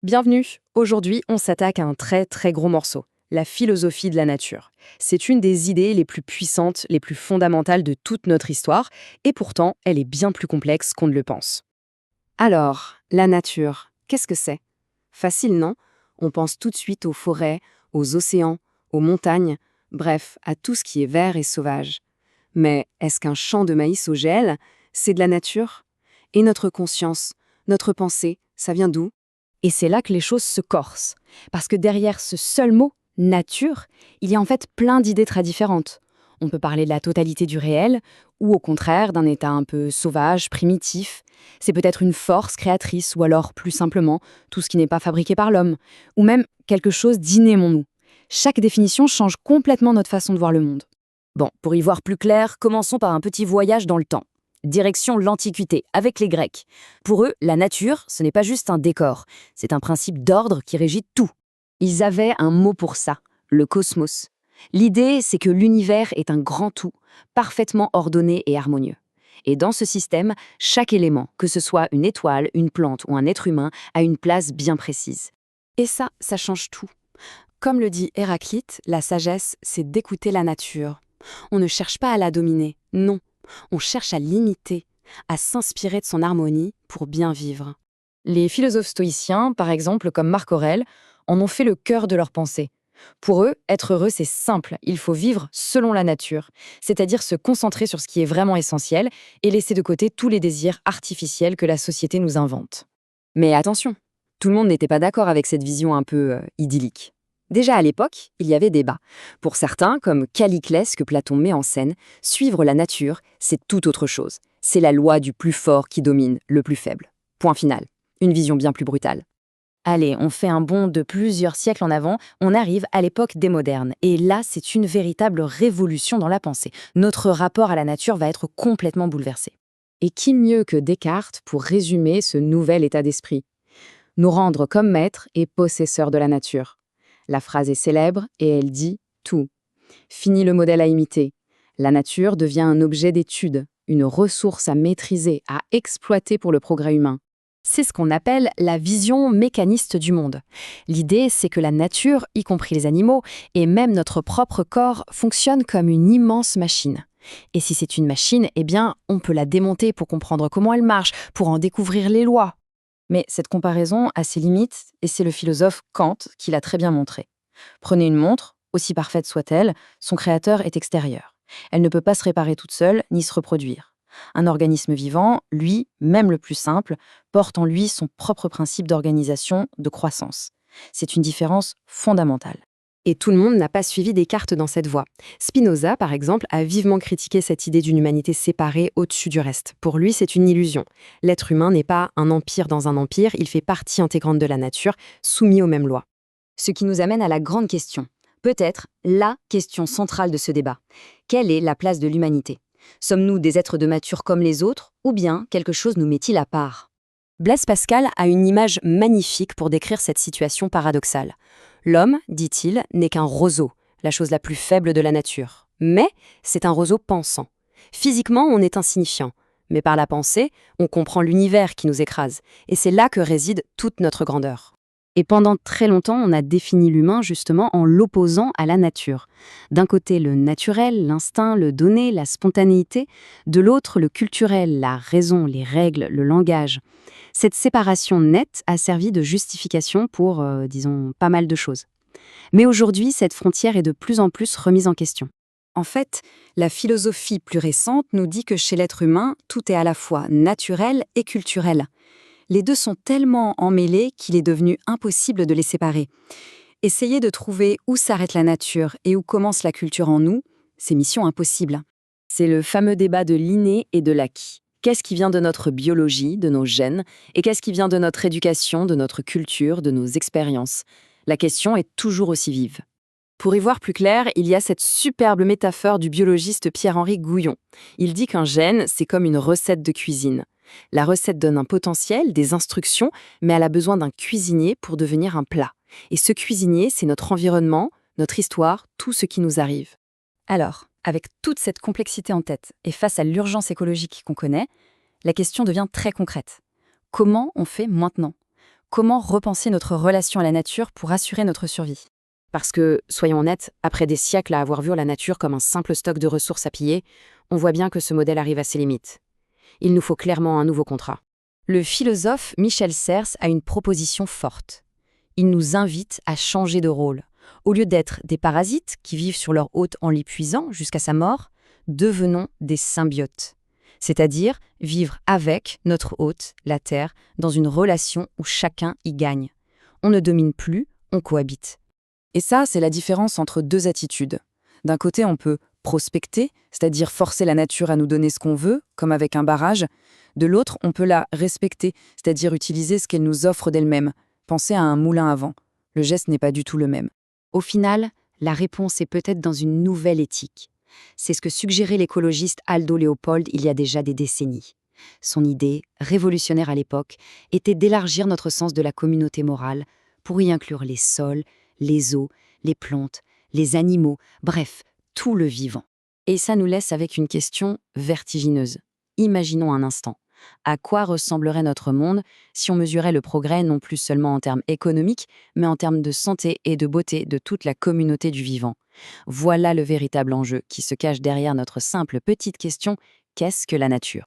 Bienvenue. Aujourd'hui, on s'attaque à un très très gros morceau, la philosophie de la nature. C'est une des idées les plus puissantes, les plus fondamentales de toute notre histoire, et pourtant, elle est bien plus complexe qu'on ne le pense. Alors, la nature, qu'est-ce que c'est? Facile, non? On pense tout de suite aux forêts, aux océans, aux montagnes, bref, à tout ce qui est vert et sauvage. Mais est-ce qu'un champ de maïs au gel, c'est de la nature? Et notre conscience, notre pensée, ça vient d'où? Et c'est là que les choses se corsent. Parce que derrière ce seul mot, nature, il y a en fait plein d'idées très différentes. On peut parler de la totalité du réel, ou au contraire d'un état un peu sauvage, primitif. C'est peut-être une force créatrice, ou alors, plus simplement, tout ce qui n'est pas fabriqué par l'homme, ou même quelque chose d'inné en nous. Chaque définition change complètement notre façon de voir le monde. Bon, pour y voir plus clair, commençons par un petit voyage dans le temps. Direction l'Antiquité, avec les Grecs. Pour eux, la nature, ce n'est pas juste un décor, c'est un principe d'ordre qui régit tout. Ils avaient un mot pour ça, le cosmos. L'idée, c'est que l'univers est un grand tout, parfaitement ordonné et harmonieux. Et dans ce système, chaque élément, que ce soit une étoile, une plante ou un être humain, a une place bien précise. Et ça change tout. Comme le dit Héraclite, la sagesse, c'est d'écouter la nature. On ne cherche pas à la dominer, non. On cherche à l'imiter, à s'inspirer de son harmonie pour bien vivre. Les philosophes stoïciens, par exemple, comme Marc Aurèle, en ont fait le cœur de leur pensée. Pour eux, être heureux, c'est simple, il faut vivre selon la nature, c'est-à-dire se concentrer sur ce qui est vraiment essentiel et laisser de côté tous les désirs artificiels que la société nous invente. Mais attention, tout le monde n'était pas d'accord avec cette vision un peu idyllique. Déjà à l'époque, il y avait débat. Pour certains, comme Calliclès que Platon met en scène, suivre la nature, c'est tout autre chose. C'est la loi du plus fort qui domine le plus faible. Point final. Une vision bien plus brutale. Allez, on fait un bond de plusieurs siècles en avant, on arrive à l'époque des modernes. Et là, c'est une véritable révolution dans la pensée. Notre rapport à la nature va être complètement bouleversé. Et qui mieux que Descartes pour résumer ce nouvel état d'esprit? Nous rendre comme maîtres et possesseurs de la nature. La phrase est célèbre et elle dit tout. Fini le modèle à imiter. La nature devient un objet d'étude, une ressource à maîtriser, à exploiter pour le progrès humain. C'est ce qu'on appelle la vision mécaniste du monde. L'idée, c'est que la nature, y compris les animaux, et même notre propre corps, fonctionne comme une immense machine. Et si c'est une machine, eh bien, on peut la démonter pour comprendre comment elle marche, pour en découvrir les lois. Mais cette comparaison a ses limites, et c'est le philosophe Kant qui l'a très bien montré. Prenez une montre, aussi parfaite soit-elle, son créateur est extérieur. Elle ne peut pas se réparer toute seule, ni se reproduire. Un organisme vivant, lui, même le plus simple, porte en lui son propre principe d'organisation, de croissance. C'est une différence fondamentale. Et tout le monde n'a pas suivi Descartes dans cette voie. Spinoza, par exemple, a vivement critiqué cette idée d'une humanité séparée au-dessus du reste. Pour lui, c'est une illusion. L'être humain n'est pas un empire dans un empire, il fait partie intégrante de la nature, soumis aux mêmes lois. Ce qui nous amène à la grande question, peut-être la question centrale de ce débat. Quelle est la place de l'humanité? Sommes-nous des êtres de nature comme les autres, ou bien quelque chose nous met-il à part? Blaise Pascal a une image magnifique pour décrire cette situation paradoxale. L'homme, dit-il, n'est qu'un roseau, la chose la plus faible de la nature. Mais c'est un roseau pensant. Physiquement, on est insignifiant. Mais par la pensée, on comprend l'univers qui nous écrase. Et c'est là que réside toute notre grandeur. Et pendant très longtemps, on a défini l'humain justement en l'opposant à la nature. D'un côté, le naturel, l'instinct, le donné, la spontanéité. De l'autre, le culturel, la raison, les règles, le langage. Cette séparation nette a servi de justification pour, disons, pas mal de choses. Mais aujourd'hui, cette frontière est de plus en plus remise en question. En fait, la philosophie plus récente nous dit que chez l'être humain, tout est à la fois naturel et culturel. Les deux sont tellement emmêlés qu'il est devenu impossible de les séparer. Essayer de trouver où s'arrête la nature et où commence la culture en nous, c'est mission impossible. C'est le fameux débat de l'inné et de l'acquis. Qu'est-ce qui vient de notre biologie, de nos gènes, et qu'est-ce qui vient de notre éducation, de notre culture, de nos expériences? La question est toujours aussi vive. Pour y voir plus clair, il y a cette superbe métaphore du biologiste Pierre-Henri Gouillon. Il dit qu'un gène, c'est comme une recette de cuisine. La recette donne un potentiel, des instructions, mais elle a besoin d'un cuisinier pour devenir un plat. Et ce cuisinier, c'est notre environnement, notre histoire, tout ce qui nous arrive. Alors, avec toute cette complexité en tête et face à l'urgence écologique qu'on connaît, la question devient très concrète. Comment on fait maintenant? comment repenser notre relation à la nature pour assurer notre survie? Parce que, soyons honnêtes, après des siècles à avoir vu la nature comme un simple stock de ressources à piller, on voit bien que ce modèle arrive à ses limites. Il nous faut clairement un nouveau contrat. Le philosophe Michel Serres a une proposition forte. Il nous invite à changer de rôle. Au lieu d'être des parasites qui vivent sur leur hôte en l'épuisant jusqu'à sa mort, devenons des symbiotes. C'est-à-dire vivre avec notre hôte, la Terre, dans une relation où chacun y gagne. On ne domine plus, on cohabite. Et ça, c'est la différence entre deux attitudes. D'un côté, on peut prospecter, c'est-à-dire forcer la nature à nous donner ce qu'on veut, comme avec un barrage. De l'autre, on peut la respecter, c'est-à-dire utiliser ce qu'elle nous offre d'elle-même. Penser à un moulin à vent. Le geste n'est pas du tout le même. Au final, la réponse est peut-être dans une nouvelle éthique. C'est ce que suggérait l'écologiste Aldo Leopold il y a déjà des décennies. Son idée, révolutionnaire à l'époque, était d'élargir notre sens de la communauté morale pour y inclure les sols, les eaux, les plantes, les animaux, bref, tout le vivant. Et ça nous laisse avec une question vertigineuse. Imaginons un instant. À quoi ressemblerait notre monde si on mesurait le progrès non plus seulement en termes économiques, mais en termes de santé et de beauté de toute la communauté du vivant? Voilà le véritable enjeu qui se cache derrière notre simple petite question: qu'est-ce que la nature?